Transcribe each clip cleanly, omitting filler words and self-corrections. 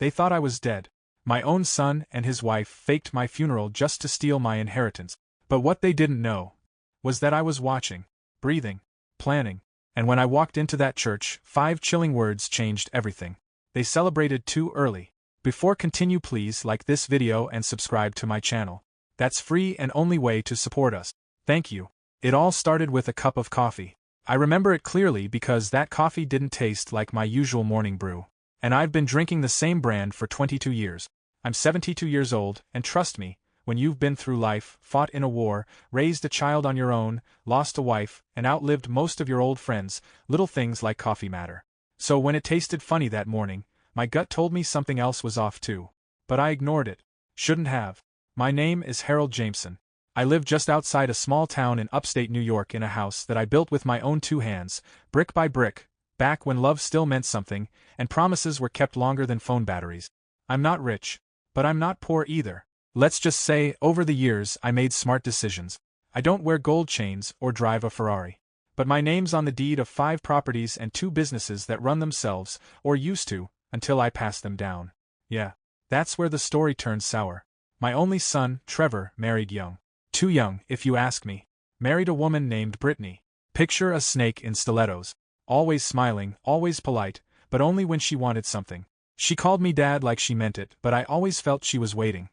They thought I was dead. My own son and his wife faked my funeral just to steal my inheritance. But what they didn't know was that I was watching, breathing, planning, and when I walked into that church, 5 chilling words changed everything. They celebrated too early. Before continue, please like this video and subscribe to my channel. That's free and only way to support us. Thank you. It all started with a cup of coffee. I remember it clearly because that coffee didn't taste like my usual morning brew. And I've been drinking the same brand for 22 years. I'm 72 years old, and trust me, when you've been through life, fought in a war, raised a child on your own, lost a wife, and outlived most of your old friends, little things like coffee matter. So when it tasted funny that morning, my gut told me something else was off too. But I ignored it. Shouldn't have. My name is Harold Jameson. I live just outside a small town in upstate New York in a house that I built with my own 2 hands, brick by brick, back when love still meant something, and promises were kept longer than phone batteries. I'm not rich, but I'm not poor either. Let's just say, over the years I made smart decisions. I don't wear gold chains or drive a Ferrari. But my name's on the deed of 5 properties and 2 businesses that run themselves, or used to, until I passed them down. Yeah, that's where the story turned sour. My only son, Trevor, married young. Too young, if you ask me. Married a woman named Brittany. Picture a snake in stilettos. Always smiling, always polite, but only when she wanted something. She called me dad like she meant it, but I always felt she was waiting.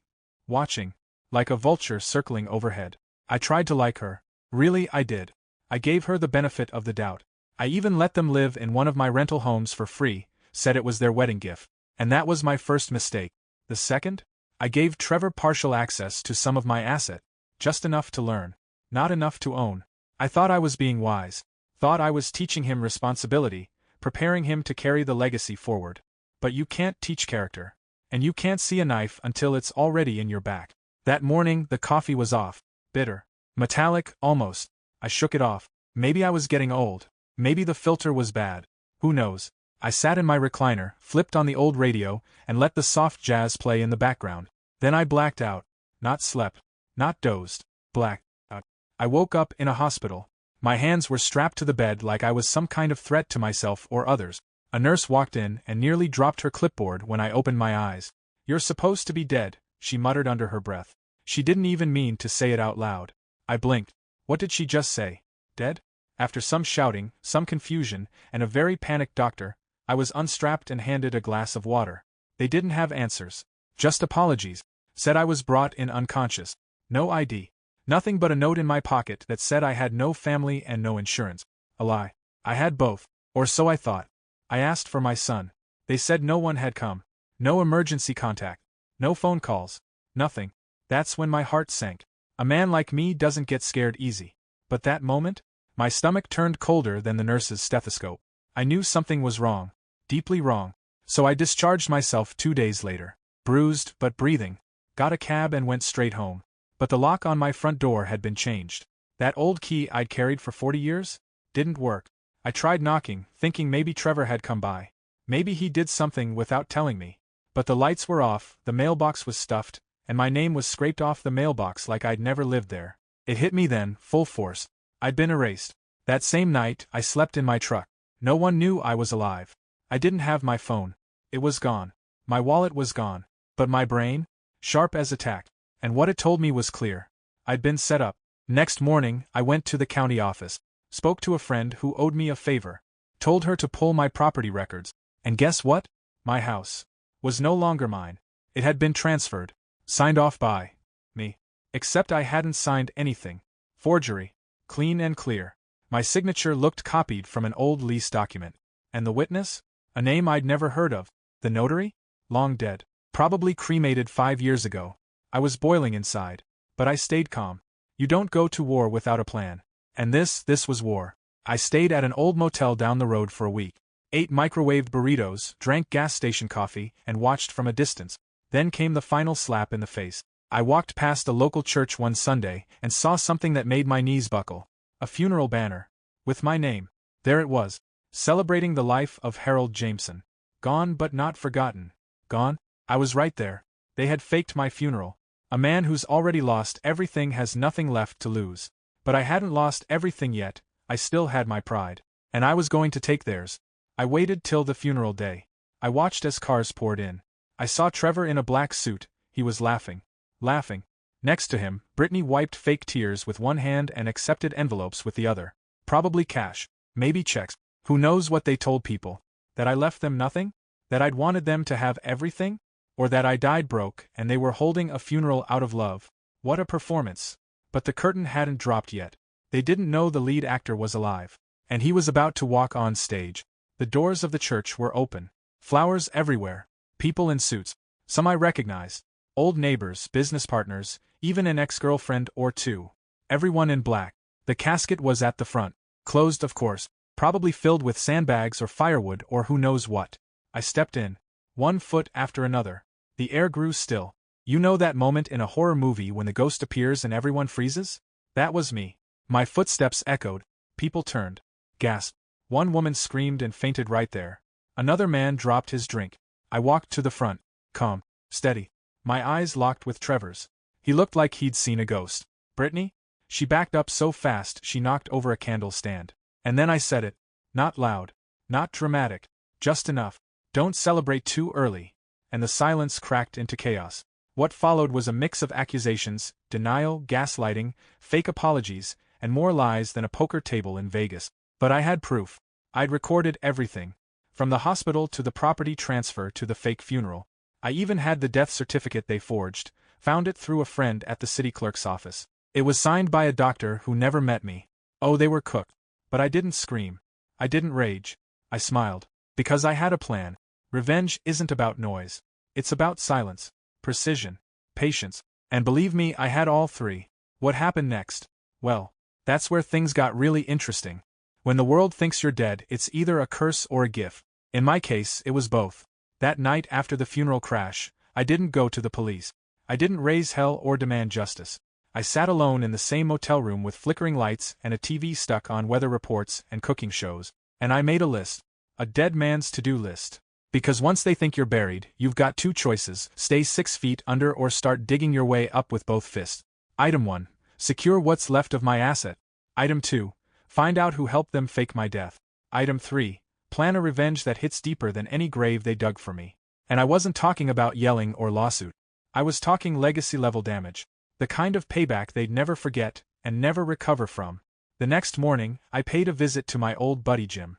Watching. Like a vulture circling overhead. I tried to like her. Really, I did. I gave her the benefit of the doubt. I even let them live in one of my rental homes for free, said it was their wedding gift. And that was my first mistake. The second? I gave Trevor partial access to some of my asset. Just enough to learn. Not enough to own. I thought I was being wise. Thought I was teaching him responsibility, preparing him to carry the legacy forward. But you can't teach character. And you can't see a knife until it's already in your back. That morning, the coffee was off. Bitter. Metallic, almost. I shook it off. Maybe I was getting old. Maybe the filter was bad. Who knows? I sat in my recliner, flipped on the old radio, and let the soft jazz play in the background. Then I blacked out. Not slept. Not dozed. Blacked out. I woke up in a hospital. My hands were strapped to the bed like I was some kind of threat to myself or others. A nurse walked in and nearly dropped her clipboard when I opened my eyes. "You're supposed to be dead," she muttered under her breath. She didn't even mean to say it out loud. I blinked. What did she just say? Dead? After some shouting, some confusion, and a very panicked doctor, I was unstrapped and handed a glass of water. They didn't have answers. Just apologies. Said I was brought in unconscious. No ID. Nothing but a note in my pocket that said I had no family and no insurance. A lie. I had both. Or so I thought. I asked for my son. They said no one had come. No emergency contact. No phone calls. Nothing. That's when my heart sank. A man like me doesn't get scared easy. But that moment, my stomach turned colder than the nurse's stethoscope. I knew something was wrong. Deeply wrong. So I discharged myself 2 days later. Bruised, but breathing. Got a cab and went straight home. But the lock on my front door had been changed. That old key I'd carried for 40 years? Didn't work. I tried knocking, thinking maybe Trevor had come by. Maybe he did something without telling me. But the lights were off, the mailbox was stuffed, and my name was scraped off the mailbox like I'd never lived there. It hit me then, full force. I'd been erased. That same night, I slept in my truck. No one knew I was alive. I didn't have my phone. It was gone. My wallet was gone. But my brain? Sharp as a tack. And what it told me was clear. I'd been set up. Next morning, I went to the county office. Spoke to a friend who owed me a favor. Told her to pull my property records. And guess what? My house was no longer mine. It had been transferred. Signed off by me. Except I hadn't signed anything. Forgery. Clean and clear. My signature looked copied from an old lease document. And the witness? A name I'd never heard of. The notary? Long dead. Probably cremated 5 years ago. I was boiling inside. But I stayed calm. You don't go to war without a plan. And this was war. I stayed at an old motel down the road for a week. Ate microwaved burritos, drank gas station coffee, and watched from a distance. Then came the final slap in the face. I walked past a local church one Sunday and saw something that made my knees buckle. A funeral banner. With my name. There it was. Celebrating the life of Harold Jameson. Gone but not forgotten. Gone? I was right there. They had faked my funeral. A man who's already lost everything has nothing left to lose. But I hadn't lost everything yet. I still had my pride. And I was going to take theirs. I waited till the funeral day. I watched as cars poured in. I saw Trevor in a black suit. He was laughing. Laughing. Next to him, Brittany wiped fake tears with one hand and accepted envelopes with the other. Probably cash. Maybe checks. Who knows what they told people? That I left them nothing? That I'd wanted them to have everything? Or that I died broke and they were holding a funeral out of love? What a performance. But the curtain hadn't dropped yet. They didn't know the lead actor was alive. And he was about to walk on stage. The doors of the church were open. Flowers everywhere. People in suits. Some I recognized. Old neighbors, business partners, even an ex-girlfriend or two. Everyone in black. The casket was at the front. Closed, of course. Probably filled with sandbags or firewood or who knows what. I stepped in. One foot after another. The air grew still. You know that moment in a horror movie when the ghost appears and everyone freezes? That was me. My footsteps echoed. People turned. Gasped. One woman screamed and fainted right there. Another man dropped his drink. I walked to the front. Calm. Steady. My eyes locked with Trevor's. He looked like he'd seen a ghost. Brittany? She backed up so fast she knocked over a candle stand. And then I said it. Not loud. Not dramatic. Just enough. Don't celebrate too early. And the silence cracked into chaos. What followed was a mix of accusations, denial, gaslighting, fake apologies, and more lies than a poker table in Vegas. But I had proof. I'd recorded everything. From the hospital to the property transfer to the fake funeral. I even had the death certificate they forged, found it through a friend at the city clerk's office. It was signed by a doctor who never met me. Oh, they were cooked. But I didn't scream. I didn't rage. I smiled. Because I had a plan. Revenge isn't about noise. It's about silence, precision, patience, and believe me, I had all three. What happened next? Well, that's where things got really interesting. When the world thinks you're dead, it's either a curse or a gift. In my case, it was both. That night after the funeral crash, I didn't go to the police. I didn't raise hell or demand justice. I sat alone in the same motel room with flickering lights and a TV stuck on weather reports and cooking shows, and I made a list. A dead man's to-do list. Because once they think you're buried, you've got two choices: stay 6 feet under or start digging your way up with both fists. Item 1. Secure what's left of my asset. Item 2. Find out who helped them fake my death. Item 3. Plan a revenge that hits deeper than any grave they dug for me. And I wasn't talking about yelling or lawsuit. I was talking legacy-level damage. The kind of payback they'd never forget and never recover from. The next morning, I paid a visit to my old buddy Jim.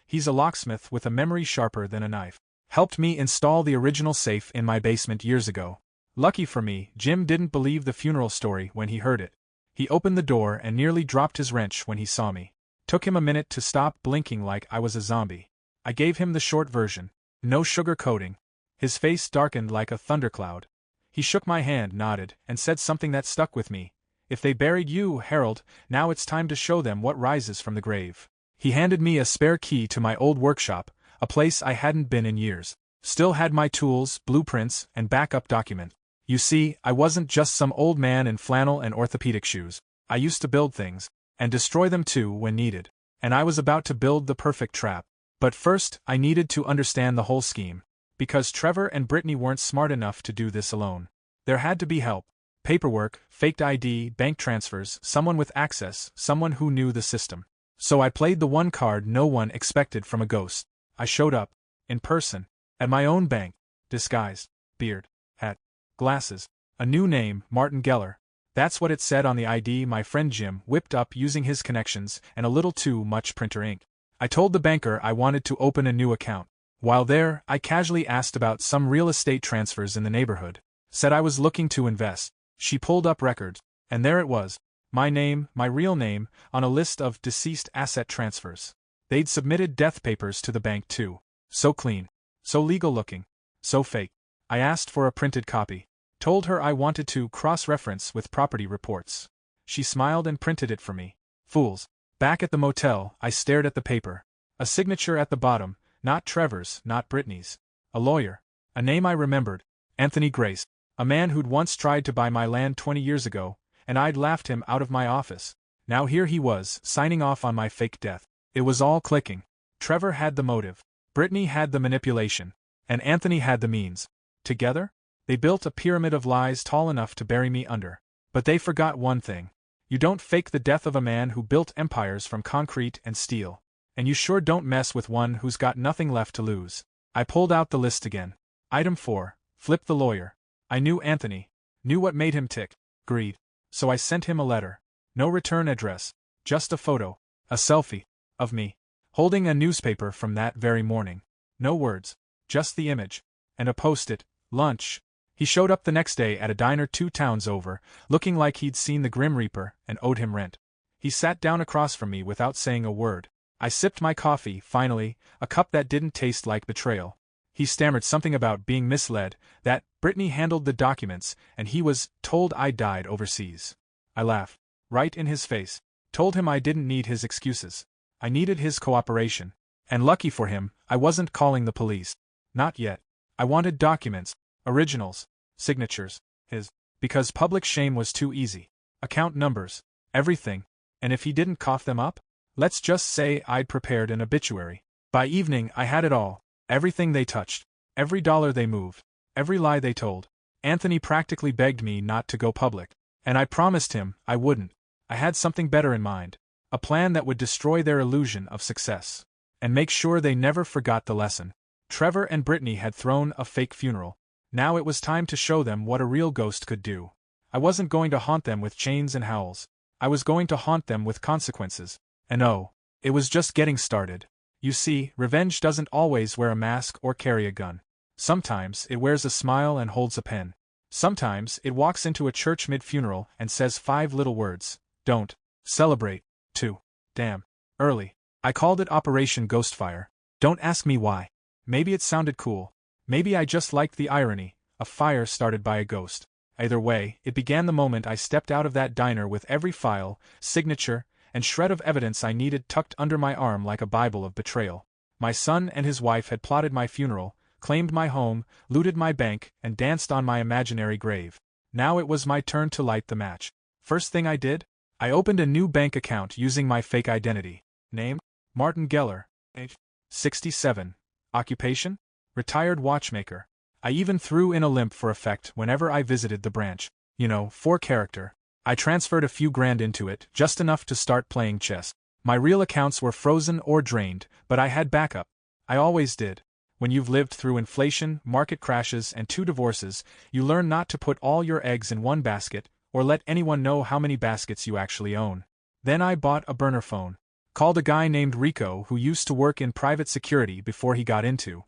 He's a locksmith with a memory sharper than a knife. Helped me install the original safe in my basement years ago. Lucky for me, Jim didn't believe the funeral story when he heard it. He opened the door and nearly dropped his wrench when he saw me. Took him a minute to stop blinking like I was a zombie. I gave him the short version. No sugar-coating. His face darkened like a thundercloud. He shook my hand, nodded, and said something that stuck with me. If they buried you, Harold, now it's time to show them what rises from the grave. He handed me a spare key to my old workshop, a place I hadn't been in years. Still had my tools, blueprints, and backup document. You see, I wasn't just some old man in flannel and orthopedic shoes. I used to build things, and destroy them too when needed. And I was about to build the perfect trap. But first, I needed to understand the whole scheme. Because Trevor and Brittany weren't smart enough to do this alone. There had to be help. Paperwork, faked ID, bank transfers, someone with access, someone who knew the system. So I played the one card no one expected from a ghost. I showed up, in person, at my own bank, disguised, beard, hat, glasses, a new name, Martin Geller. That's what it said on the ID my friend Jim whipped up using his connections and a little too much printer ink. I told the banker I wanted to open a new account. While there, I casually asked about some real estate transfers in the neighborhood. Said I was looking to invest. She pulled up records, and there it was. My name, my real name, on a list of deceased asset transfers. They'd submitted death papers to the bank too. So clean. So legal looking. So fake. I asked for a printed copy. Told her I wanted to cross-reference with property reports. She smiled and printed it for me. Fools. Back at the motel, I stared at the paper. A signature at the bottom, not Trevor's, not Brittany's. A lawyer. A name I remembered. Anthony Grace. A man who'd once tried to buy my land 20 years ago, and I'd laughed him out of my office. Now here he was, signing off on my fake death. It was all clicking. Trevor had the motive. Brittany had the manipulation. And Anthony had the means. Together? They built a pyramid of lies tall enough to bury me under. But they forgot one thing. You don't fake the death of a man who built empires from concrete and steel. And you sure don't mess with one who's got nothing left to lose. I pulled out the list again. Item 4. Flip the lawyer. I knew Anthony. Knew what made him tick. Greed. So I sent him a letter. No return address. Just a photo. A selfie. Of me. Holding a newspaper from that very morning. No words. Just the image. And a post-it. Lunch. He showed up the next day at a diner 2 towns over, looking like he'd seen the Grim Reaper and owed him rent. He sat down across from me without saying a word. I sipped my coffee, finally, a cup that didn't taste like betrayal. He stammered something about being misled, that Brittany handled the documents, and he was told I died overseas. I laughed. Right in his face. Told him I didn't need his excuses. I needed his cooperation. And lucky for him, I wasn't calling the police. Not yet. I wanted documents. Originals. Signatures. His. Because public shame was too easy. Account numbers. Everything. And if he didn't cough them up? Let's just say I'd prepared an obituary. By evening I had it all. Everything they touched. Every dollar they moved. Every lie they told. Anthony practically begged me not to go public. And I promised him I wouldn't. I had something better in mind. A plan that would destroy their illusion of success. And make sure they never forgot the lesson. Trevor and Brittany had thrown a fake funeral. Now it was time to show them what a real ghost could do. I wasn't going to haunt them with chains and howls. I was going to haunt them with consequences. And oh, it was just getting started. You see, revenge doesn't always wear a mask or carry a gun. Sometimes it wears a smile and holds a pen. Sometimes it walks into a church mid-funeral and says 5 little words. Don't celebrate too damn early. I called it Operation Ghostfire. Don't ask me why. Maybe it sounded cool. Maybe I just liked the irony, a fire started by a ghost. Either way, it began the moment I stepped out of that diner with every file, signature, and shred of evidence I needed tucked under my arm like a Bible of betrayal. My son and his wife had plotted my funeral, claimed my home, looted my bank, and danced on my imaginary grave. Now it was my turn to light the match. First thing I did? I opened a new bank account using my fake identity. Name? Martin Geller. Age? 67. Occupation? Retired watchmaker. I even threw in a limp for effect whenever I visited the branch. You know, for character. I transferred a few grand into it, just enough to start playing chess. My real accounts were frozen or drained, but I had backup. I always did. When you've lived through inflation, market crashes, and 2 divorces, you learn not to put all your eggs in one basket, or let anyone know how many baskets you actually own. Then I bought a burner phone. Called a guy named Rico who used to work in private security before he got into,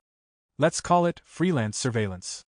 let's call it, freelance surveillance.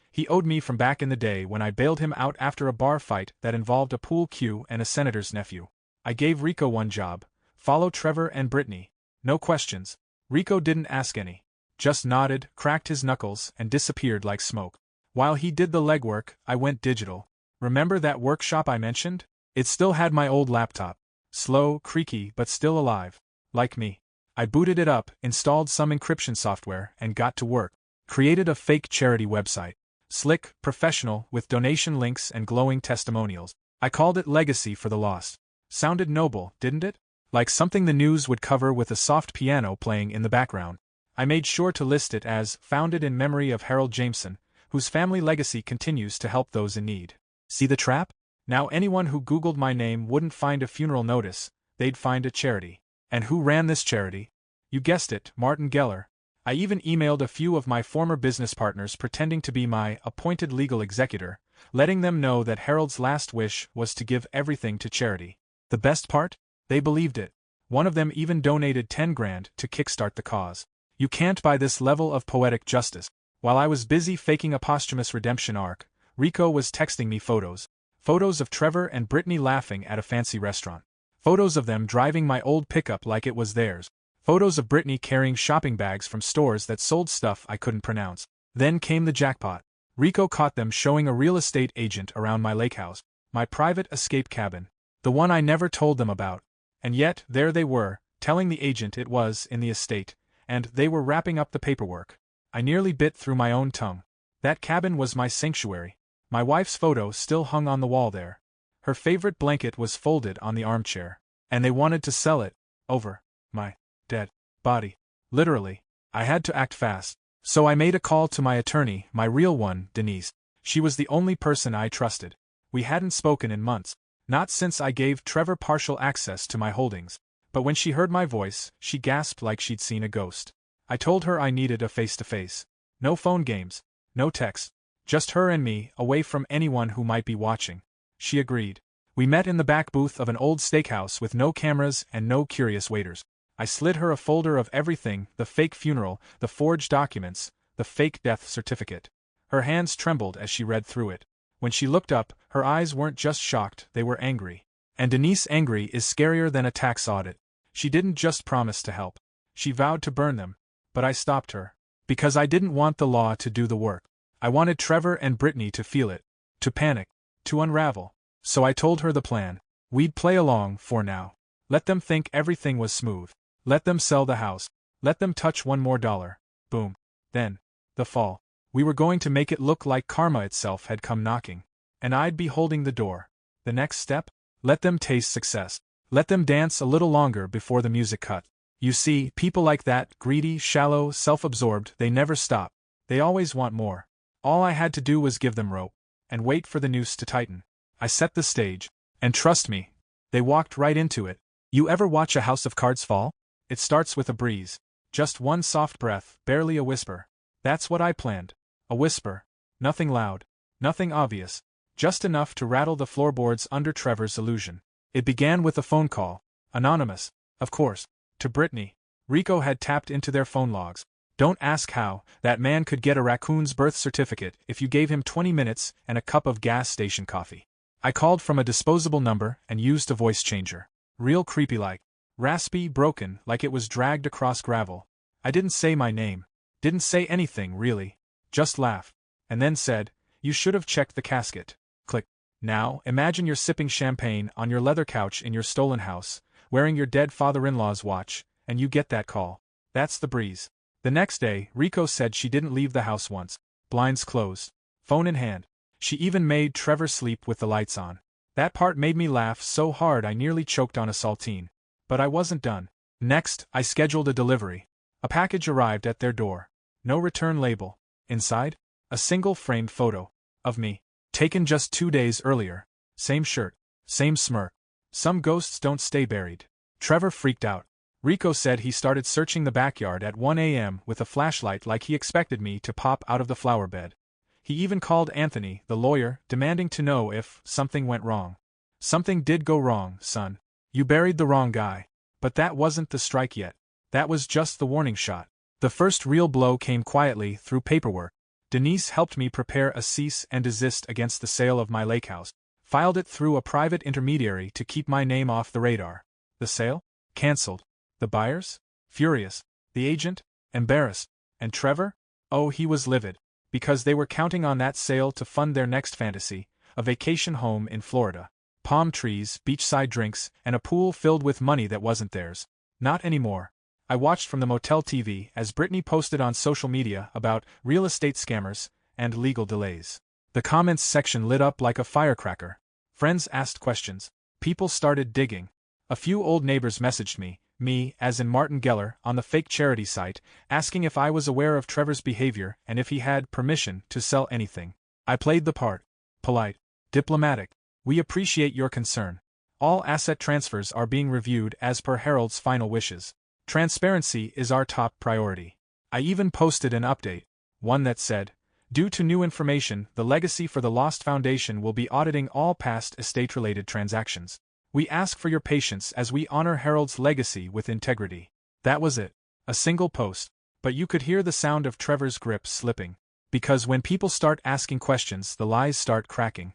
He owed me from back in the day when I bailed him out after a bar fight that involved a pool cue and a senator's nephew. I gave Rico one job: follow Trevor and Brittany. No questions. Rico didn't ask any. Just nodded, cracked his knuckles, and disappeared like smoke. While he did the legwork, I went digital. Remember that workshop I mentioned? It still had my old laptop. Slow, creaky, but still alive. Like me. I booted it up, installed some encryption software, and got to work. Created a fake charity website. Slick, professional, with donation links and glowing testimonials. I called it Legacy for the Lost. Sounded noble, didn't it? Like something the news would cover with a soft piano playing in the background. I made sure to list it as founded in memory of Harold Jameson, whose family legacy continues to help those in need. See the trap? Now anyone who Googled my name wouldn't find a funeral notice, they'd find a charity. And who ran this charity? You guessed it, Martin Geller. I even emailed a few of my former business partners pretending to be my appointed legal executor, letting them know that Harold's last wish was to give everything to charity. The best part? They believed it. One of them even donated 10 grand to kickstart the cause. You can't buy this level of poetic justice. While I was busy faking a posthumous redemption arc, Rico was texting me photos. Photos of Trevor and Brittany laughing at a fancy restaurant. Photos of them driving my old pickup like it was theirs. Photos of Brittany carrying shopping bags from stores that sold stuff I couldn't pronounce. Then came the jackpot. Rico caught them showing a real estate agent around my lake house, my private escape cabin, the one I never told them about. And yet, there they were, telling the agent it was in the estate, and they were wrapping up the paperwork. I nearly bit through my own tongue. That cabin was my sanctuary. My wife's photo still hung on the wall there. Her favorite blanket was folded on the armchair. And they wanted to sell it, over my dead body. Literally. I had to act fast. So I made a call to my attorney, my real one, Denise. She was the only person I trusted. We hadn't spoken in months. Not since I gave Trevor partial access to my holdings. But when she heard my voice, she gasped like she'd seen a ghost. I told her I needed a face-to-face. No phone games. No text. Just her and me, away from anyone who might be watching. She agreed. We met in the back booth of an old steakhouse with no cameras and no curious waiters. I slid her a folder of everything: the fake funeral, the forged documents, the fake death certificate. Her hands trembled as she read through it. When she looked up, her eyes weren't just shocked, they were angry. And Denise angry is scarier than a tax audit. She didn't just promise to help. She vowed to burn them. But I stopped her. Because I didn't want the law to do the work. I wanted Trevor and Brittany to feel it. To panic. To unravel. So I told her the plan. We'd play along, for now. Let them think everything was smooth. Let them sell the house. Let them touch one more dollar. Boom. Then. The fall. We were going to make it look like karma itself had come knocking. And I'd be holding the door. The next step? Let them taste success. Let them dance a little longer before the music cut. You see, people like that, greedy, shallow, self-absorbed, they never stop. They always want more. All I had to do was give them rope. And wait for the noose to tighten. I set the stage. And trust me, they walked right into it. You ever watch a house of cards fall? It starts with a breeze. Just one soft breath, barely a whisper. That's what I planned. A whisper. Nothing loud. Nothing obvious. Just enough to rattle the floorboards under Trevor's illusion. It began with a phone call. Anonymous. Of course. To Brittany. Rico had tapped into their phone logs. Don't ask how. That man could get a raccoon's birth certificate if you gave him 20 minutes and a cup of gas station coffee. I called from a disposable number and used a voice changer. Real creepy-like. Raspy, broken, like it was dragged across gravel. I didn't say my name. Didn't say anything, really. Just laughed. And then said, "You should have checked the casket." Click. Now, imagine you're sipping champagne on your leather couch in your stolen house, wearing your dead father-in-law's watch, and you get that call. That's the breeze. The next day, Rico said she didn't leave the house once. Blinds closed. Phone in hand. She even made Trevor sleep with the lights on. That part made me laugh so hard I nearly choked on a saltine. But I wasn't done. Next, I scheduled a delivery. A package arrived at their door. No return label. Inside? A single framed photo. Of me. Taken just 2 days earlier. Same shirt. Same smirk. Some ghosts don't stay buried. Trevor freaked out. Rico said he started searching the backyard at 1 a.m. with a flashlight like he expected me to pop out of the flower bed. He even called Anthony, the lawyer, demanding to know if something went wrong. Something did go wrong, son. You buried the wrong guy. But that wasn't the strike yet. That was just the warning shot. The first real blow came quietly through paperwork. Denise helped me prepare a cease and desist against the sale of my lake house. Filed it through a private intermediary to keep my name off the radar. The sale? Cancelled. The buyers? Furious. The agent? Embarrassed. And Trevor? Oh, he was livid. Because they were counting on that sale to fund their next fantasy, a vacation home in Florida. Palm trees, beachside drinks, and a pool filled with money that wasn't theirs. Not anymore. I watched from the motel TV as Brittany posted on social media about real estate scammers and legal delays. The comments section lit up like a firecracker. Friends asked questions. People started digging. A few old neighbors messaged me, as in Martin Geller, on the fake charity site, asking if I was aware of Trevor's behavior and if he had permission to sell anything. I played the part. Polite. Diplomatic. We appreciate your concern. All asset transfers are being reviewed as per Harold's final wishes. Transparency is our top priority. I even posted an update. One that said, due to new information, the Legacy for the Lost Foundation will be auditing all past estate-related transactions. We ask for your patience as we honor Harold's legacy with integrity. That was it. A single post. But you could hear the sound of Trevor's grip slipping. Because when people start asking questions, the lies start cracking.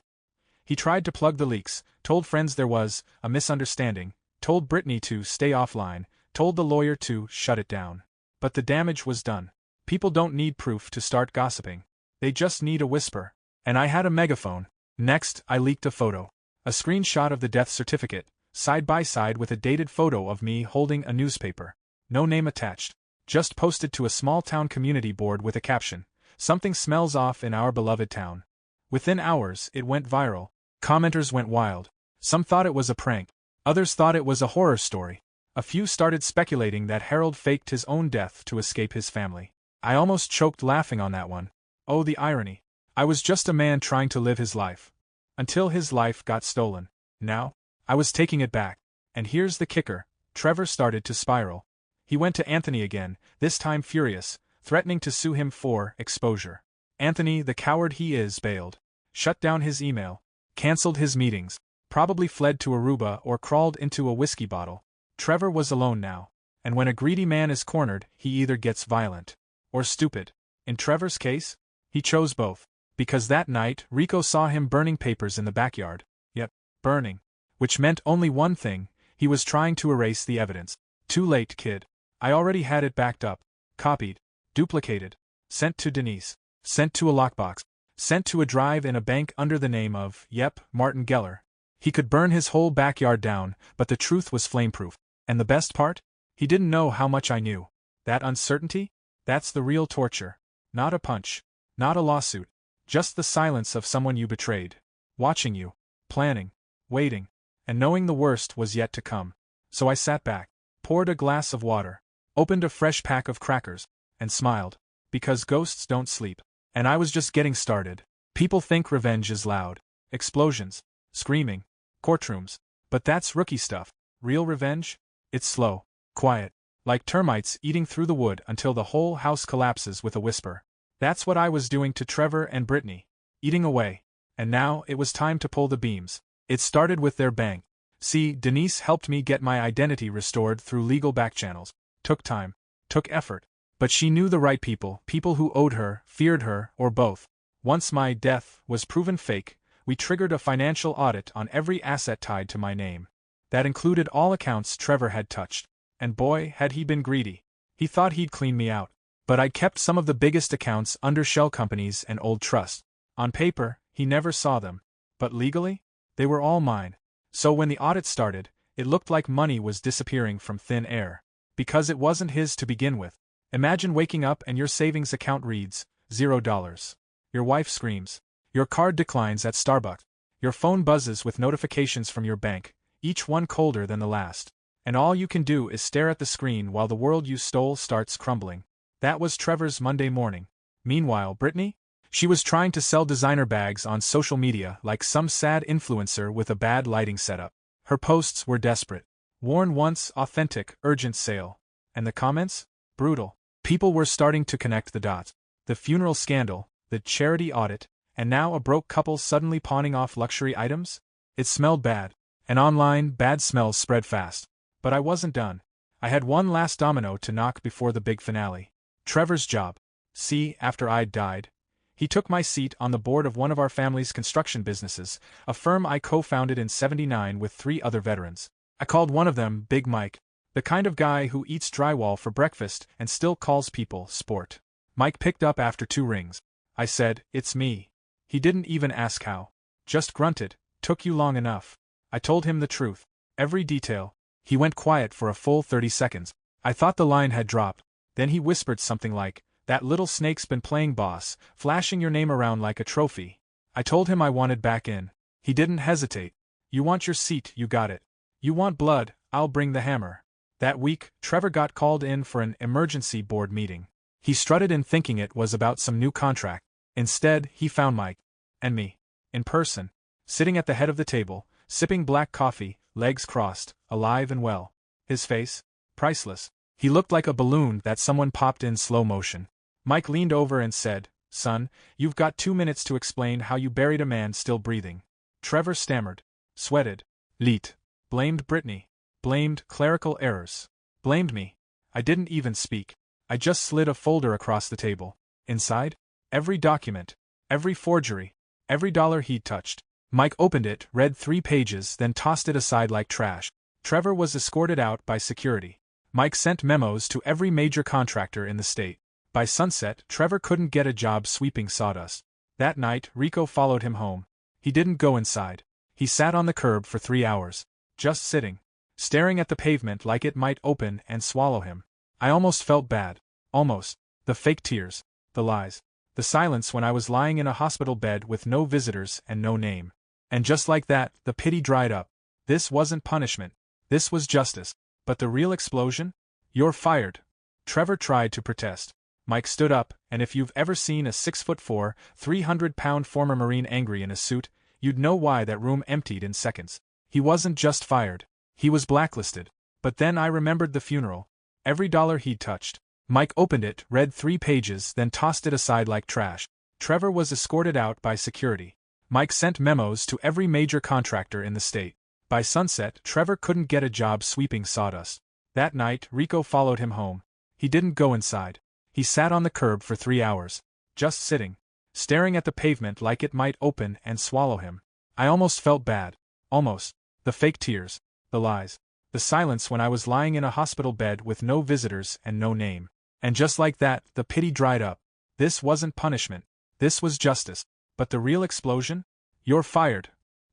He tried to plug the leaks, told friends there was a misunderstanding, told Brittany to stay offline, told the lawyer to shut it down. But the damage was done. People don't need proof to start gossiping. They just need a whisper. And I had a megaphone. Next, I leaked a photo. A screenshot of the death certificate, side by side with a dated photo of me holding a newspaper. No name attached. Just posted to a small-town community board with a caption, "Something smells off in our beloved town." Within hours, it went viral. Commenters went wild. Some thought it was a prank. Others thought it was a horror story. A few started speculating that Harold faked his own death to escape his family. I almost choked laughing on that one. Oh, the irony. I was just a man trying to live his life. Until his life got stolen. Now, I was taking it back. And here's the kicker. Trevor started to spiral. He went to Anthony again, this time furious, threatening to sue him for exposure. Anthony, the coward he is, bailed. Shut down his email. Cancelled his meetings. Probably fled to Aruba or crawled into a whiskey bottle. Trevor was alone now. And when a greedy man is cornered, he either gets violent or stupid. In Trevor's case, he chose both. Because that night, Rico saw him burning papers in the backyard. Yep, burning. Which meant only one thing: he was trying to erase the evidence. Too late, kid. I already had it backed up, copied, duplicated, sent to Denise, sent to a lockbox, sent to a drive in a bank under the name of, Martin Geller. He could burn his whole backyard down, but the truth was flameproof. And the best part? He didn't know how much I knew. That uncertainty? That's the real torture. Not a punch. Not a lawsuit. Just the silence of someone you betrayed. Watching you. Planning. Waiting. And knowing the worst was yet to come. So I sat back, poured a glass of water, opened a fresh pack of crackers, and smiled. Because ghosts don't sleep. And I was just getting started. People think revenge is loud. Explosions. Screaming. Courtrooms. But that's rookie stuff. Real revenge? It's slow. Quiet. Like termites eating through the wood until the whole house collapses with a whisper. That's what I was doing to Trevor and Brittany. Eating away. And now it was time to pull the beams. It started with their bang. See, Denise helped me get my identity restored through legal backchannels. Took time. Took effort. But she knew the right people, people who owed her, feared her, or both. Once my death was proven fake, we triggered a financial audit on every asset tied to my name. That included all accounts Trevor had touched. And boy, had he been greedy. He thought he'd clean me out. But I'd kept some of the biggest accounts under shell companies and old trusts. On paper, he never saw them. But legally? They were all mine. So when the audit started, it looked like money was disappearing from thin air. Because it wasn't his to begin with. Imagine waking up and your savings account reads, $0. Your wife screams. Your card declines at Starbucks. Your phone buzzes with notifications from your bank, each one colder than the last. And all you can do is stare at the screen while the world you stole starts crumbling. That was Trevor's Monday morning. Meanwhile, Brittany? She was trying to sell designer bags on social media like some sad influencer with a bad lighting setup. Her posts were desperate. Worn once, authentic, urgent sale. And the comments? Brutal. People were starting to connect the dots. The funeral scandal, the charity audit, and now a broke couple suddenly pawning off luxury items? It smelled bad. And online, bad smells spread fast. But I wasn't done. I had one last domino to knock before the big finale. Trevor's job. See, after I'd died, he took my seat on the board of one of our family's construction businesses, a firm I co-founded in '79 with 3 other veterans. I called one of them Big Mike, the kind of guy who eats drywall for breakfast and still calls people sport. Mike picked up after 2 rings. I said, "It's me." He didn't even ask how. Just grunted, "Took you long enough." I told him the truth. Every detail. He went quiet for a full 30 seconds. I thought the line had dropped. Then he whispered something like, "That little snake's been playing boss, flashing your name around like a trophy." I told him I wanted back in. He didn't hesitate. "You want your seat, you got it. You want blood, I'll bring the hammer." That week, Trevor got called in for an emergency board meeting. He strutted in thinking it was about some new contract. Instead, he found Mike. And me. In person. Sitting at the head of the table, sipping black coffee, legs crossed, alive and well. His face? Priceless. He looked like a balloon that someone popped in slow motion. Mike leaned over and said, "Son, you've got 2 minutes to explain how you buried a man still breathing." Trevor stammered. Sweated. Leet. Blamed Brittany. Blamed clerical errors. Blamed me. I didn't even speak. I just slid a folder across the table. Inside? Every document. Every forgery. Every dollar he'd touched. Mike opened it, read 3 pages, then tossed it aside like trash. Trevor was escorted out by security. Mike sent memos to every major contractor in the state. By sunset, Trevor couldn't get a job sweeping sawdust. That night, Rico followed him home. He didn't go inside. He sat on the curb for 3 hours. Just sitting. Staring at the pavement like it might open and swallow him. I almost felt bad. Almost. The fake tears. The lies. The silence when I was lying in a hospital bed with no visitors and no name. And just like that, the pity dried up. This wasn't punishment. This was justice. But the real explosion? "You're fired." Trevor tried to protest. Mike stood up, and if you've ever seen a 6'4", 300-pound former Marine angry in a suit, you'd know why that room emptied in seconds. He wasn't just fired. He was blacklisted. But then I remembered the funeral. Every dollar he'd touched. Mike opened it, read 3 pages, then tossed it aside like trash. Trevor was escorted out by security. Mike sent memos to every major contractor in the state. By sunset, Trevor couldn't get a job sweeping sawdust. That night, Rico followed him home. He didn't go inside. He sat on the curb for 3 hours. Just sitting. Staring at the pavement like it might open and swallow him. I almost felt bad. Almost. The fake tears. The lies. The silence when I was lying in a hospital bed with no visitors and no name. And just like that, the pity dried up. This wasn't punishment. This was justice. But the real explosion? You're fired.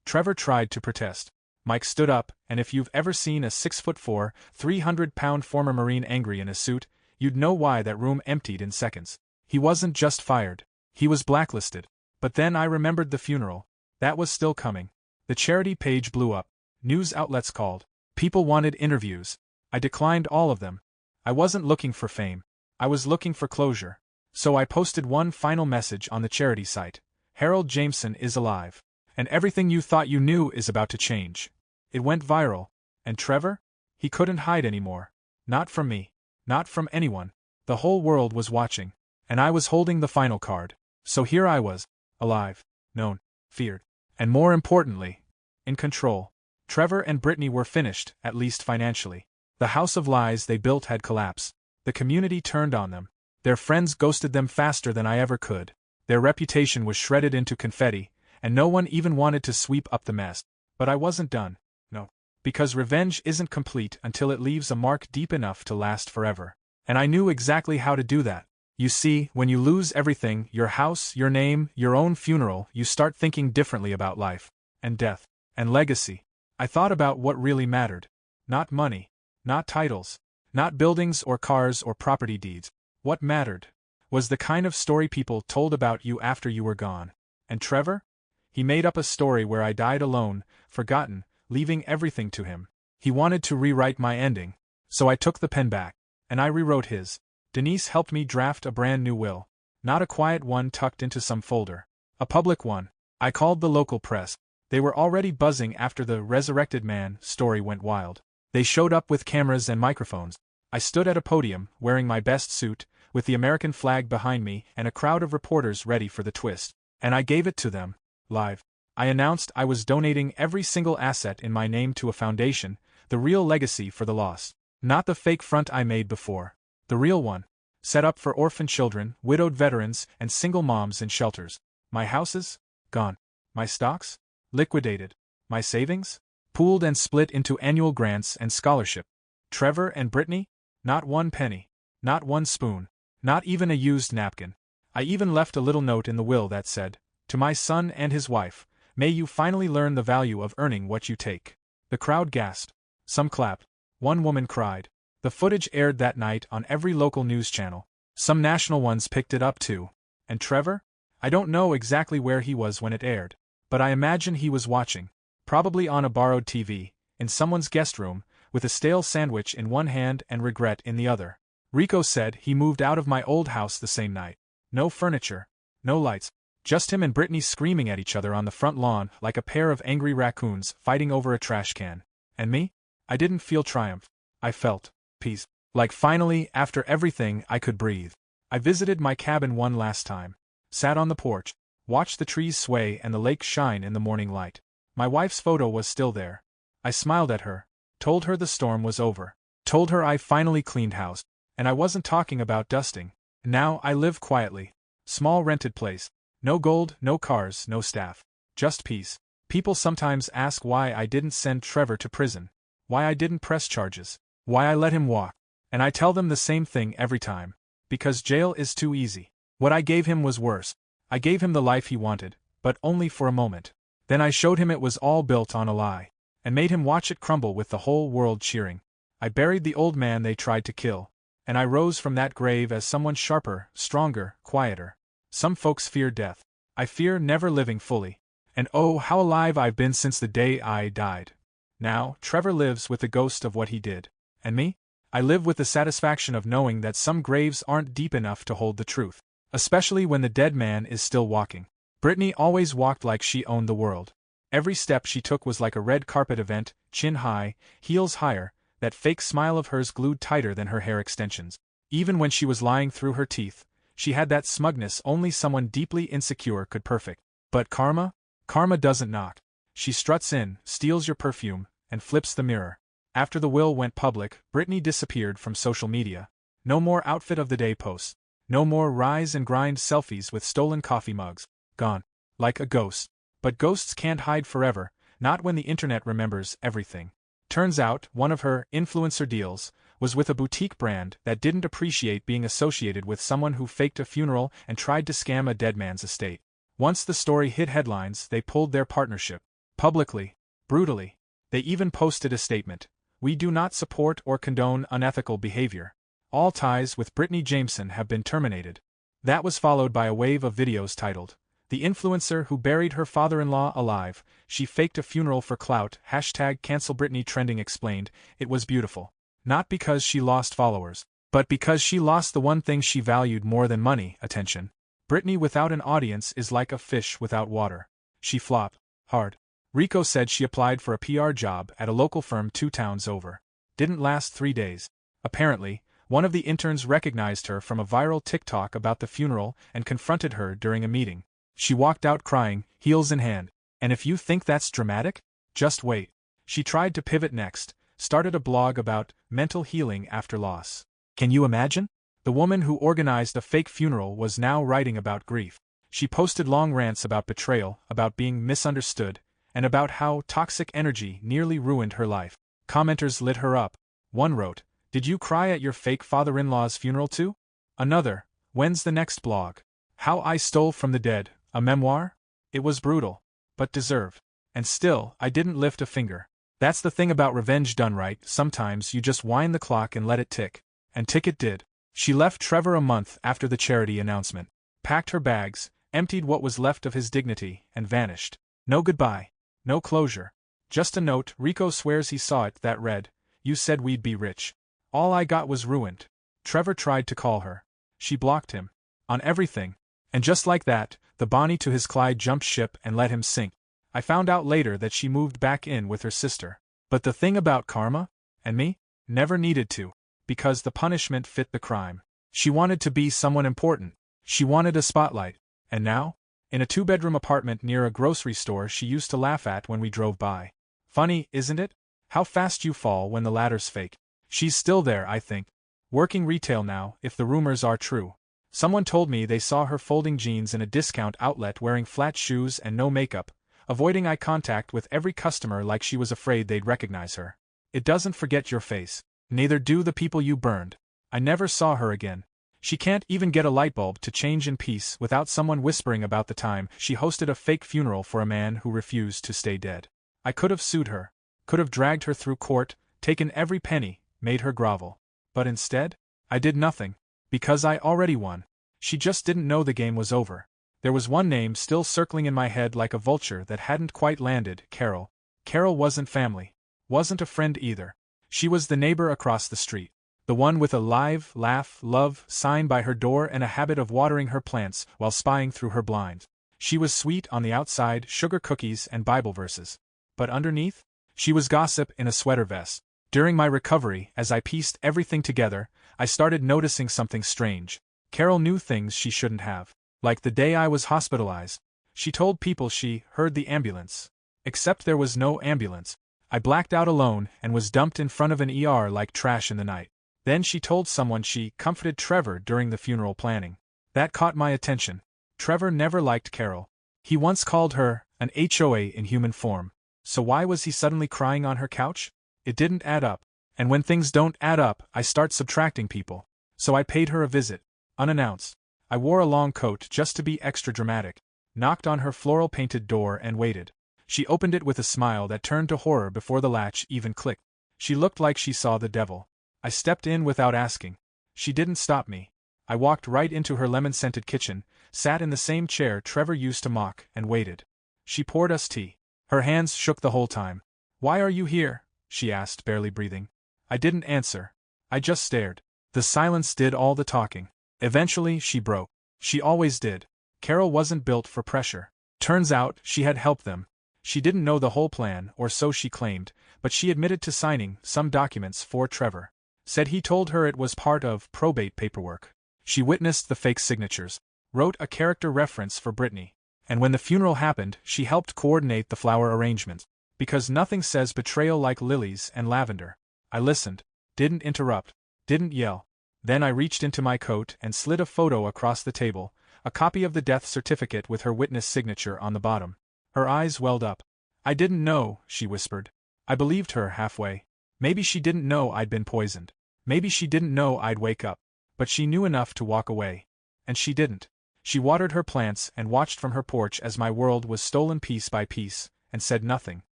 Trevor tried to protest. Mike stood up, and if you've ever seen a 6'4", 300-pound former Marine angry in a suit, you'd know why that room emptied in seconds. He wasn't just fired. He was blacklisted. But then I remembered the funeral. That was still coming. The charity page blew up. News outlets called. People wanted interviews. I declined all of them. I wasn't looking for fame. I was looking for closure. So I posted one final message on the charity site. Harold Jameson is alive. And everything you thought you knew is about to change. It went viral. And Trevor? He couldn't hide anymore. Not from me. Not from anyone. The whole world was watching. And I was holding the final card. So here I was. Alive. Known. Feared. And more importantly, in control. Trevor and Brittany were finished, at least financially. The house of lies they built had collapsed. The community turned on them. Their friends ghosted them faster than I ever could. Their reputation was shredded into confetti, and no one even wanted to sweep up the mess. But I wasn't done. No. Because revenge isn't complete until it leaves a mark deep enough to last forever. And I knew exactly how to do that. You see, when you lose everything, your house, your name, your own funeral, you start thinking differently about life, and death, and legacy. I thought about what really mattered. Not money. Not titles. Not buildings or cars or property deeds. What mattered was the kind of story people told about you after you were gone. And Trevor? He made up a story where I died alone, forgotten, leaving everything to him. He wanted to rewrite my ending. So I took the pen back. And I rewrote his. Denise helped me draft a brand new will. Not a quiet one tucked into some folder. A public one. I called the local press. They were already buzzing after the resurrected man story went wild. They showed up with cameras and microphones. I stood at a podium, wearing my best suit, with the American flag behind me and a crowd of reporters ready for the twist. And I gave it to them. Live. I announced I was donating every single asset in my name to a foundation, the real legacy for the lost. Not the fake front I made before. The real one. Set up for orphan children, widowed veterans, and single moms in shelters. My houses? Gone. My stocks? Liquidated. My savings? Pooled and split into annual grants and scholarship. Trevor and Brittany? Not one penny. Not one spoon. Not even a used napkin. I even left a little note in the will that said, "To my son and his wife, may you finally learn the value of earning what you take." The crowd gasped. Some clapped. One woman cried. The footage aired that night on every local news channel. Some national ones picked it up too. And Trevor? I don't know exactly where he was when it aired. But I imagine he was watching. Probably on a borrowed TV, in someone's guest room, with a stale sandwich in one hand and regret in the other. Rico said he moved out of my old house the same night. No furniture. No lights. Just him and Brittany screaming at each other on the front lawn like a pair of angry raccoons fighting over a trash can. And me? I didn't feel triumph. I felt peace. Like finally, after everything, I could breathe. I visited my cabin one last time. Sat on the porch. Watched the trees sway and the lake shine in the morning light. My wife's photo was still there. I smiled at her. Told her the storm was over. Told her I finally cleaned house. And I wasn't talking about dusting. Now I live quietly. Small rented place. No gold, no cars, no staff. Just peace. People sometimes ask why I didn't send Trevor to prison. Why I didn't press charges. Why I let him walk. And I tell them the same thing every time. Because jail is too easy. What I gave him was worse. I gave him the life he wanted, but only for a moment. Then I showed him it was all built on a lie. And made him watch it crumble with the whole world cheering. I buried the old man they tried to kill. And I rose from that grave as someone sharper, stronger, quieter. Some folks fear death. I fear never living fully. And oh, how alive I've been since the day I died. Now, Trevor lives with the ghost of what he did. And me? I live with the satisfaction of knowing that some graves aren't deep enough to hold the truth. Especially when the dead man is still walking. Brittany always walked like she owned the world. Every step she took was like a red carpet event, chin high, heels higher, that fake smile of hers glued tighter than her hair extensions. Even when she was lying through her teeth, She had that smugness only someone deeply insecure could perfect. But karma? Karma doesn't knock. She struts in, steals your perfume, and flips the mirror. After the will went public, Britney disappeared from social media. No more outfit of the day posts. No more rise and grind selfies with stolen coffee mugs. Gone. Like a ghost. But ghosts can't hide forever, not when the internet remembers everything. Turns out, one of her influencer deals was with a boutique brand that didn't appreciate being associated with someone who faked a funeral and tried to scam a dead man's estate. Once the story hit headlines, they pulled their partnership. Publicly. Brutally. They even posted a statement. We do not support or condone unethical behavior. All ties with Britney Jameson have been terminated. That was followed by a wave of videos titled, "The Influencer Who Buried Her Father-in-Law Alive, She Faked a Funeral for Clout, #CancelBritney Trending explained, it was beautiful. Not because she lost followers, but because she lost the one thing she valued more than money, attention. Britney without an audience is like a fish without water. She flopped. Hard." Rico said she applied for a PR job at a local firm 2 towns over. Didn't last 3 days. Apparently, one of the interns recognized her from a viral TikTok about the funeral and confronted her during a meeting. She walked out crying, heels in hand. And if you think that's dramatic, just wait. She tried to pivot next, started a blog about mental healing after loss. Can you imagine? The woman who organized a fake funeral was now writing about grief. She posted long rants about betrayal, about being misunderstood, and about how toxic energy nearly ruined her life. Commenters lit her up. One wrote, "Did you cry at your fake father-in-law's funeral too?" Another, "When's the next blog? How I Stole from the Dead, a memoir?" It was brutal, but deserved. And still, I didn't lift a finger. That's the thing about revenge done right, sometimes you just wind the clock and let it tick. And tick it did. She left Trevor a month after the charity announcement, packed her bags, emptied what was left of his dignity, and vanished. No goodbye. No closure. Just a note. Rico swears he saw it that read, "You said we'd be rich. All I got was ruined." Trevor tried to call her. She blocked him. On everything. And just like that, the Bonnie to his Clyde jumped ship and let him sink. I found out later that she moved back in with her sister. But the thing about karma, and me, never needed to. Because the punishment fit the crime. She wanted to be someone important. She wanted a spotlight. And now? In a 2-bedroom apartment near a grocery store she used to laugh at when we drove by. Funny, isn't it? How fast you fall when the ladder's fake. She's still there, I think. Working retail now, if the rumors are true. Someone told me they saw her folding jeans in a discount outlet wearing flat shoes and no makeup, avoiding eye contact with every customer like she was afraid they'd recognize her. It doesn't forget your face. Neither do the people you burned. I never saw her again. She can't even get a light bulb to change in peace without someone whispering about the time she hosted a fake funeral for a man who refused to stay dead. I could have sued her. Could have dragged her through court, taken every penny, made her grovel. But instead, I did nothing. Because I already won. She just didn't know the game was over. There was one name still circling in my head like a vulture that hadn't quite landed, Carol. Carol wasn't family. Wasn't a friend either. She was the neighbor across the street. The one with a live, laugh, love sign by her door and a habit of watering her plants while spying through her blind. She was sweet on the outside, sugar cookies and Bible verses. But underneath? She was gossip in a sweater vest. During my recovery, as I pieced everything together, I started noticing something strange. Carol knew things she shouldn't have. Like the day I was hospitalized. She told people she heard the ambulance. Except there was no ambulance. I blacked out alone and was dumped in front of an ER like trash in the night. Then she told someone she comforted Trevor during the funeral planning. That caught my attention. Trevor never liked Carol. He once called her an HOA in human form. So why was he suddenly crying on her couch? It didn't add up. And when things don't add up, I start subtracting people. So I paid her a visit. Unannounced. I wore a long coat just to be extra dramatic. Knocked on her floral-painted door and waited. She opened it with a smile that turned to horror before the latch even clicked. She looked like she saw the devil. I stepped in without asking. She didn't stop me. I walked right into her lemon-scented kitchen, sat in the same chair Trevor used to mock, and waited. She poured us tea. Her hands shook the whole time. "Why are you here?" she asked, barely breathing. I didn't answer. I just stared. The silence did all the talking. Eventually, she broke. She always did. Carol wasn't built for pressure. Turns out, she had helped them. She didn't know the whole plan, or so she claimed, but she admitted to signing some documents for Trevor. Said he told her it was part of probate paperwork. She witnessed the fake signatures, wrote a character reference for Brittany, and when the funeral happened, she helped coordinate the flower arrangements. Because nothing says betrayal like lilies and lavender. I listened, didn't interrupt, didn't yell. Then I reached into my coat and slid a photo across the table, a copy of the death certificate with her witness signature on the bottom. Her eyes welled up. I didn't know, she whispered. I believed her halfway. Maybe she didn't know I'd been poisoned. Maybe she didn't know I'd wake up. But she knew enough to walk away. And she didn't. She watered her plants and watched from her porch as my world was stolen piece by piece, and said nothing.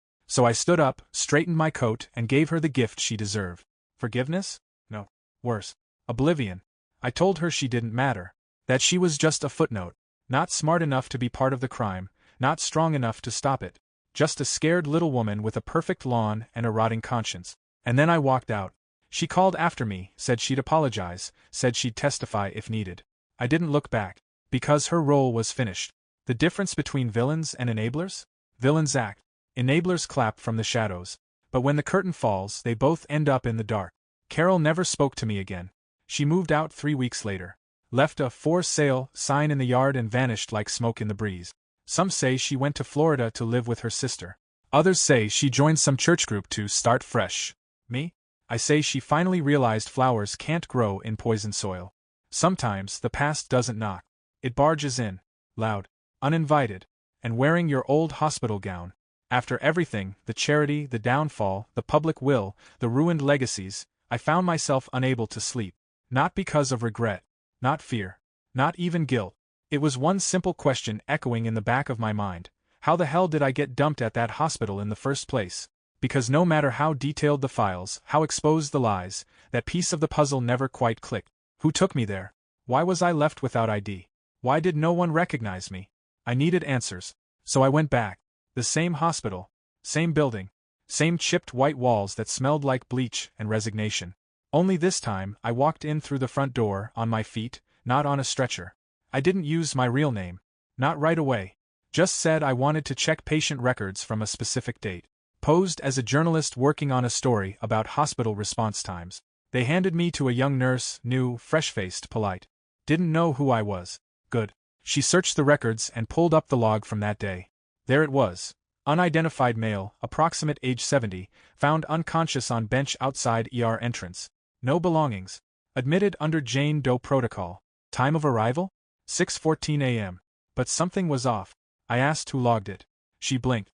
So I stood up, straightened my coat, and gave her the gift she deserved. Forgiveness? No. Worse. Oblivion. I told her she didn't matter. That she was just a footnote. Not smart enough to be part of the crime, not strong enough to stop it. Just a scared little woman with a perfect lawn and a rotting conscience. And then I walked out. She called after me, said she'd apologize, said she'd testify if needed. I didn't look back. Because her role was finished. The difference between villains and enablers? Villains act. Enablers clap from the shadows. But when the curtain falls, they both end up in the dark. Carol never spoke to me again. She moved out 3 weeks later. Left a "for sale" sign in the yard and vanished like smoke in the breeze. Some say she went to Florida to live with her sister. Others say she joined some church group to start fresh. Me? I say she finally realized flowers can't grow in poison soil. Sometimes the past doesn't knock. It barges in, loud, uninvited, and wearing your old hospital gown. After everything, the charity, the downfall, the public will, the ruined legacies, I found myself unable to sleep. Not because of regret, not fear, not even guilt. It was one simple question echoing in the back of my mind. How the hell did I get dumped at that hospital in the first place? Because no matter how detailed the files, how exposed the lies, that piece of the puzzle never quite clicked. Who took me there? Why was I left without ID? Why did no one recognize me? I needed answers. So I went back. The same hospital, same building, same chipped white walls that smelled like bleach and resignation. Only this time, I walked in through the front door, on my feet, not on a stretcher. I didn't use my real name. Not right away. Just said I wanted to check patient records from a specific date. Posed as a journalist working on a story about hospital response times. They handed me to a young nurse, new, fresh-faced, polite. Didn't know who I was. Good. She searched the records and pulled up the log from that day. There it was. Unidentified male, approximate age 70, found unconscious on bench outside ER entrance. No belongings. Admitted under Jane Doe protocol. Time of arrival? 6:14 a.m. But something was off. I asked who logged it. She blinked.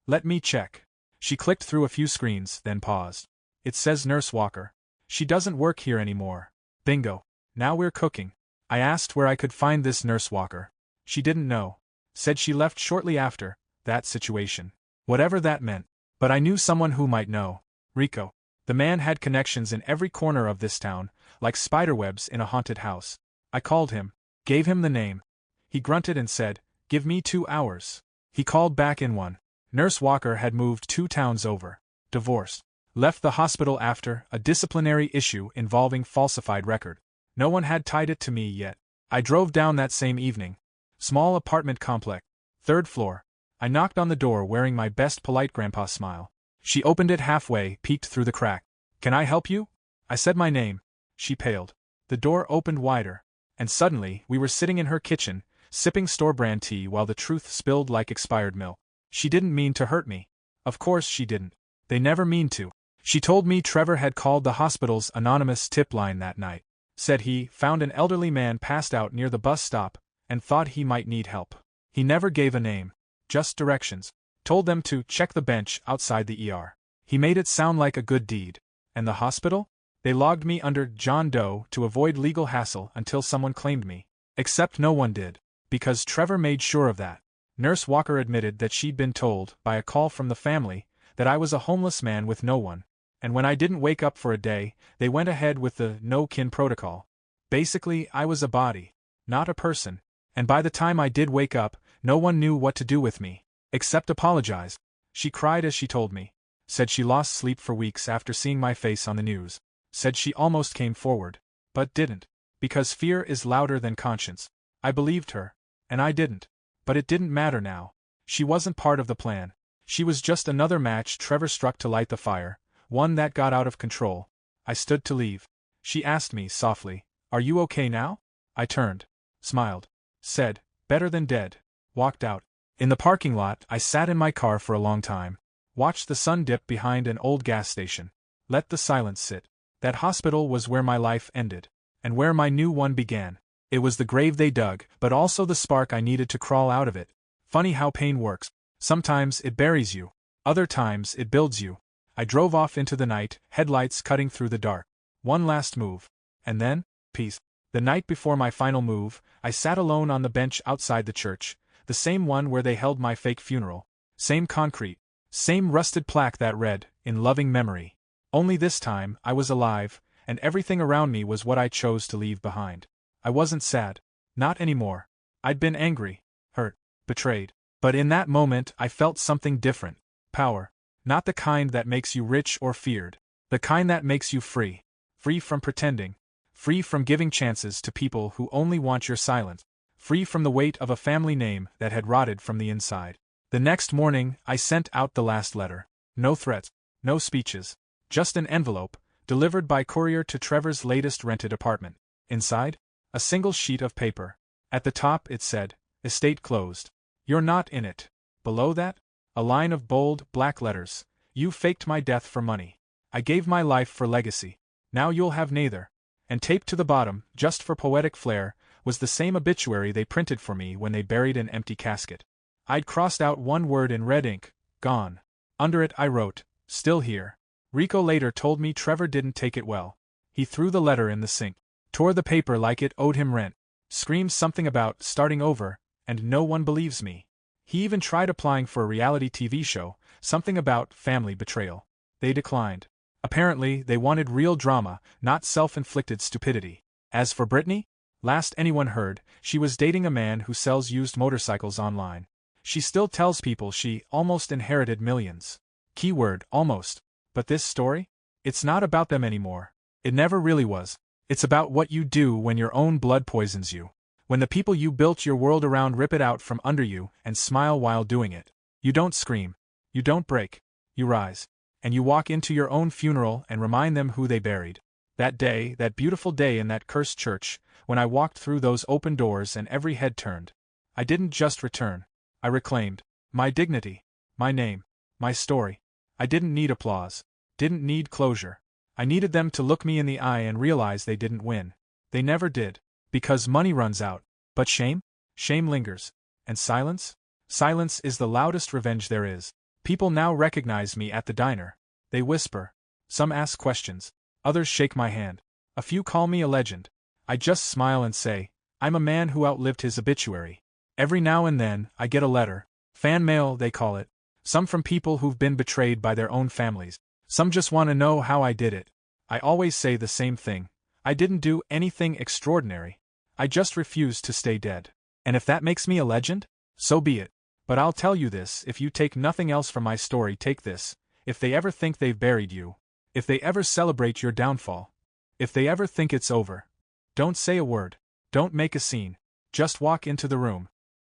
Let me check. She clicked through a few screens, then paused. It says Nurse Walker. She doesn't work here anymore. Bingo. Now we're cooking. I asked where I could find this Nurse Walker. She didn't know. Said she left shortly after that situation. Whatever that meant. But I knew someone who might know. Rico. The man had connections in every corner of this town, like spiderwebs in a haunted house. I called him. Gave him the name. He grunted and said, "Give me 2 hours." He called back in 1. Nurse Walker had moved 2 towns over. Divorced. Left the hospital after a disciplinary issue involving falsified record. No one had tied it to me yet. I drove down that same evening. Small apartment complex. 3rd floor. I knocked on the door wearing my best polite grandpa smile. She opened it halfway, peeked through the crack. "Can I help you?" I said my name. She paled. The door opened wider. And suddenly, we were sitting in her kitchen, sipping store-brand tea while the truth spilled like expired milk. She didn't mean to hurt me. Of course she didn't. They never mean to. She told me Trevor had called the hospital's anonymous tip line that night. Said he found an elderly man passed out near the bus stop, and thought he might need help. He never gave a name. Just directions. Told them to check the bench outside the ER. He made it sound like a good deed. And the hospital? They logged me under John Doe to avoid legal hassle until someone claimed me. Except no one did. Because Trevor made sure of that. Nurse Walker admitted that she'd been told, by a call from the family, that I was a homeless man with no one. And when I didn't wake up for a day, they went ahead with the no-kin protocol. Basically, I was a body, not a person. And by the time I did wake up, no one knew what to do with me, except apologize. She cried as she told me. Said she lost sleep for weeks after seeing my face on the news. Said she almost came forward, but didn't. Because fear is louder than conscience. I believed her. And I didn't. But it didn't matter now. She wasn't part of the plan. She was just another match Trevor struck to light the fire, one that got out of control. I stood to leave. She asked me softly, Are you okay now? I turned, smiled, said, better than dead, walked out. In the parking lot, I sat in my car for a long time, watched the sun dip behind an old gas station, let the silence sit. That hospital was where my life ended, and where my new one began. It was the grave they dug, but also the spark I needed to crawl out of it. Funny how pain works. Sometimes it buries you, other times it builds you. I drove off into the night, headlights cutting through the dark. One last move. And then, peace. The night before my final move, I sat alone on the bench outside the church, the same one where they held my fake funeral. Same concrete, same rusted plaque that read, "In loving memory." Only this time, I was alive, and everything around me was what I chose to leave behind. I wasn't sad. Not anymore. I'd been angry, hurt, betrayed. But in that moment I felt something different. Power. Not the kind that makes you rich or feared. The kind that makes you free. Free from pretending. Free from giving chances to people who only want your silence. Free from the weight of a family name that had rotted from the inside. The next morning, I sent out the last letter. No threats. No speeches. Just an envelope, delivered by courier to Trevor's latest rented apartment. Inside? A single sheet of paper. At the top it said, "Estate closed. You're not in it." Below that? A line of bold, black letters. "You faked my death for money. I gave my life for legacy. Now you'll have neither." And taped to the bottom, just for poetic flair, was the same obituary they printed for me when they buried an empty casket. I'd crossed out one word in red ink, "Gone." Under it I wrote, "Still here." Rico later told me Trevor didn't take it well. He threw the letter in the sink, tore the paper like it owed him rent, screamed something about starting over, and no one believes me. He even tried applying for a reality TV show, something about family betrayal. They declined. Apparently, they wanted real drama, not self-inflicted stupidity. As for Brittany, last anyone heard, she was dating a man who sells used motorcycles online. She still tells people she almost inherited millions. Keyword, almost. But this story? It's not about them anymore. It never really was. It's about what you do when your own blood poisons you. When the people you built your world around rip it out from under you and smile while doing it. You don't scream. You don't break. You rise. And you walk into your own funeral and remind them who they buried. That day, that beautiful day in that cursed church, when I walked through those open doors and every head turned. I didn't just return. I reclaimed my dignity, my name, my story. I didn't need applause. Didn't need closure. I needed them to look me in the eye and realize they didn't win. They never did. Because money runs out. But shame? Shame lingers. And silence? Silence is the loudest revenge there is. People now recognize me at the diner. They whisper. Some ask questions. Others shake my hand. A few call me a legend. I just smile and say, I'm a man who outlived his obituary. Every now and then, I get a letter. Fan mail, they call it. Some from people who've been betrayed by their own families. Some just want to know how I did it. I always say the same thing. I didn't do anything extraordinary. I just refused to stay dead. And if that makes me a legend, so be it. But I'll tell you this, if you take nothing else from my story, take this. If they ever think they've buried you, if they ever celebrate your downfall, if they ever think it's over, don't say a word. Don't make a scene. Just walk into the room.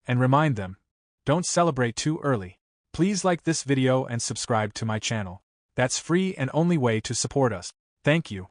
And remind them. Don't celebrate too early. Please like this video and subscribe to my channel. That's free and only way to support us. Thank you.